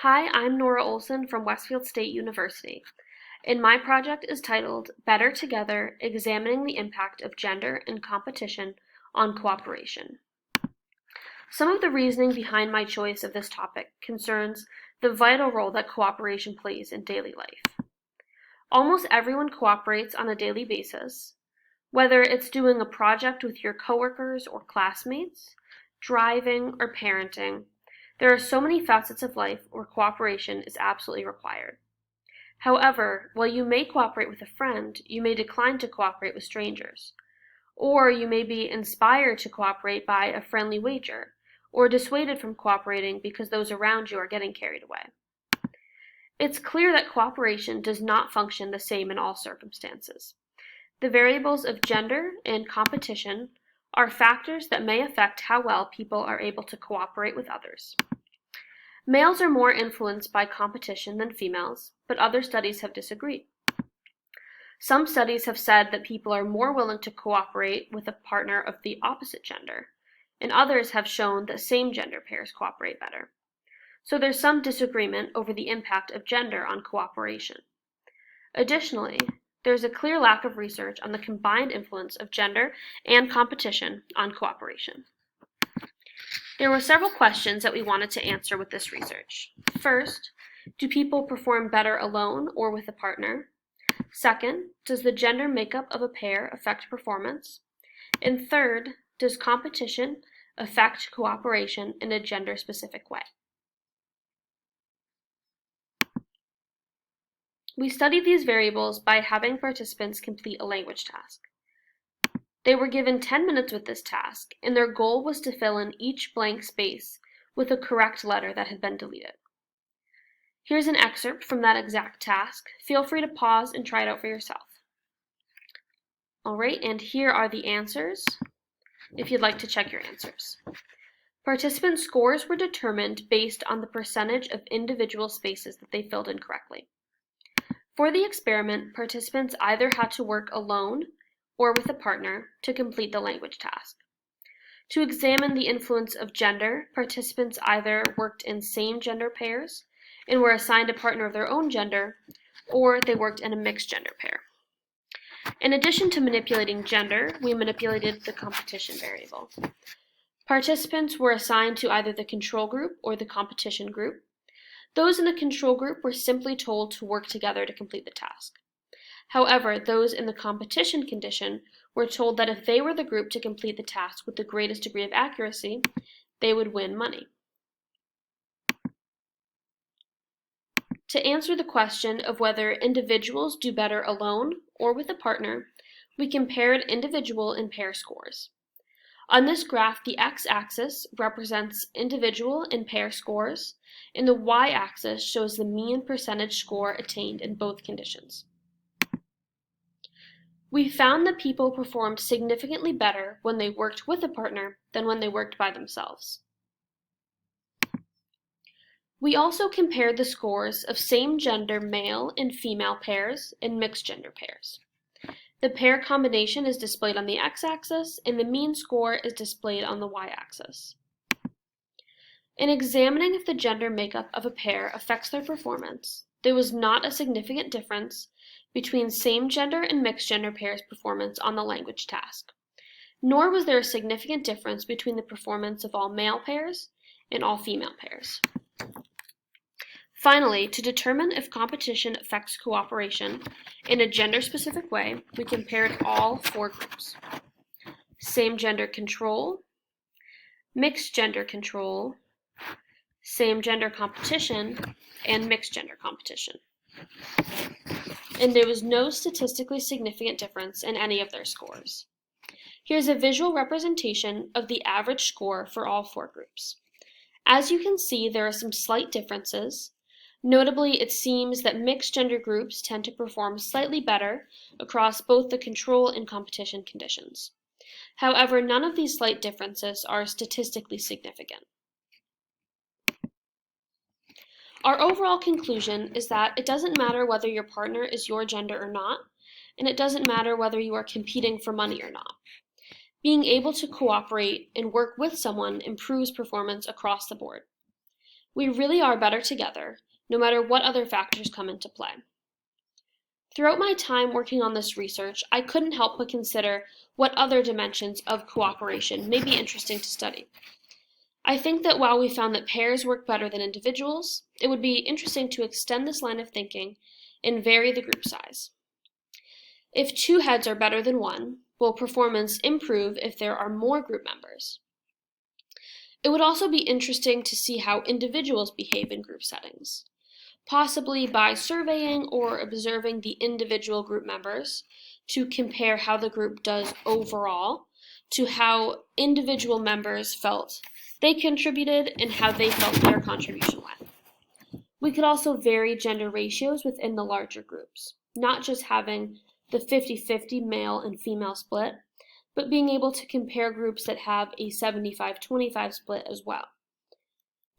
Hi, I'm Nora Olsen from Westfield State University, and my project is titled Better Together: Examining the Impact of Gender and Competition on Cooperation. Some of the reasoning behind my choice of this topic concerns the vital role that cooperation plays in daily life. Almost everyone cooperates on a daily basis, whether it's doing a project with your coworkers or classmates, driving, or parenting. There are so many facets of life where cooperation is absolutely required. However, while you may cooperate with a friend, you may decline to cooperate with strangers. Or you may be inspired to cooperate by a friendly wager, or dissuaded from cooperating because those around you are getting carried away. It's clear that cooperation does not function the same in all circumstances. The variables of gender and competition are factors that may affect how well people are able to cooperate with others. Males are more influenced by competition than females, but other studies have disagreed. Some studies have said that people are more willing to cooperate with a partner of the opposite gender, and others have shown that same-gender pairs cooperate better. So there's some disagreement over the impact of gender on cooperation. Additionally, there's a clear lack of research on the combined influence of gender and competition on cooperation. There were several questions that we wanted to answer with this research. First, do people perform better alone or with a partner? Second, does the gender makeup of a pair affect performance? And third, does competition affect cooperation in a gender-specific way? We studied these variables by having participants complete a language task. They were given 10 minutes with this task, and their goal was to fill in each blank space with a correct letter that had been deleted. Here's an excerpt from that exact task. Feel free to pause and try it out for yourself. Alright, and here are the answers, if you'd like to check your answers. Participant scores were determined based on the percentage of individual spaces that they filled in correctly. For the experiment, participants either had to work alone or with a partner to complete the language task. To examine the influence of gender, participants either worked in same-gender pairs and were assigned a partner of their own gender, or they worked in a mixed-gender pair. In addition to manipulating gender, we manipulated the competition variable. Participants were assigned to either the control group or the competition group. Those in the control group were simply told to work together to complete the task. However, those in the competition condition were told that if they were the group to complete the task with the greatest degree of accuracy, they would win money. To answer the question of whether individuals do better alone or with a partner, we compared individual and pair scores. On this graph, the x-axis represents individual and pair scores, and the y-axis shows the mean percentage score attained in both conditions. We found that people performed significantly better when they worked with a partner than when they worked by themselves. We also compared the scores of same-gender male and female pairs and mixed-gender pairs. The pair combination is displayed on the x-axis, and the mean score is displayed on the y-axis. In examining if the gender makeup of a pair affects their performance, there was not a significant difference between same-gender and mixed-gender pairs' performance on the language task, nor was there a significant difference between the performance of all male pairs and all female pairs. Finally, to determine if competition affects cooperation in a gender-specific way, we compared all four groups: same-gender control, mixed-gender control, same-gender competition, and mixed-gender competition. And there was no statistically significant difference in any of their scores. Here's a visual representation of the average score for all four groups. As you can see, there are some slight differences. Notably, it seems that mixed-gender groups tend to perform slightly better across both the control and competition conditions. However, none of these slight differences are statistically significant. Our overall conclusion is that it doesn't matter whether your partner is your gender or not, and it doesn't matter whether you are competing for money or not. Being able to cooperate and work with someone improves performance across the board. We really are better together, no matter what other factors come into play. Throughout my time working on this research, I couldn't help but consider what other dimensions of cooperation may be interesting to study. I think that while we found that pairs work better than individuals, it would be interesting to extend this line of thinking and vary the group size. If 2 heads are better than 1, will performance improve if there are more group members? It would also be interesting to see how individuals behave in group settings, possibly by surveying or observing the individual group members to compare how the group does overall to how individual members felt they contributed and how they felt their contribution went. We could also vary gender ratios within the larger groups, not just having the 50-50 male and female split, but being able to compare groups that have a 75-25 split as well.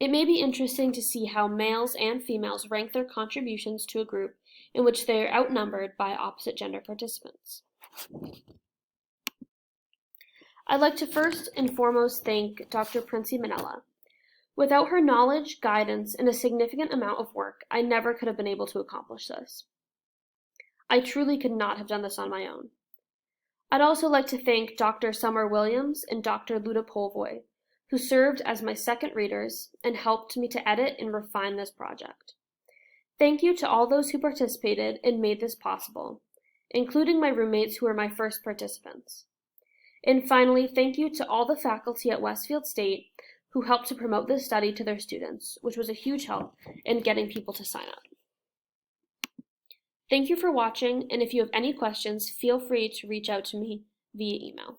It may be interesting to see how males and females rank their contributions to a group in which they are outnumbered by opposite gender participants. I'd like to first and foremost thank Dr. Princey Manella. Without her knowledge, guidance, and a significant amount of work, I never could have been able to accomplish this. I truly could not have done this on my own. I'd also like to thank Dr. Summer Williams and Dr. Luda Polvoy, who served as my second readers and helped me to edit and refine this project. Thank you to all those who participated and made this possible, including my roommates who were my first participants. And finally, thank you to all the faculty at Westfield State who helped to promote this study to their students, which was a huge help in getting people to sign up. Thank you for watching, and if you have any questions, feel free to reach out to me via email.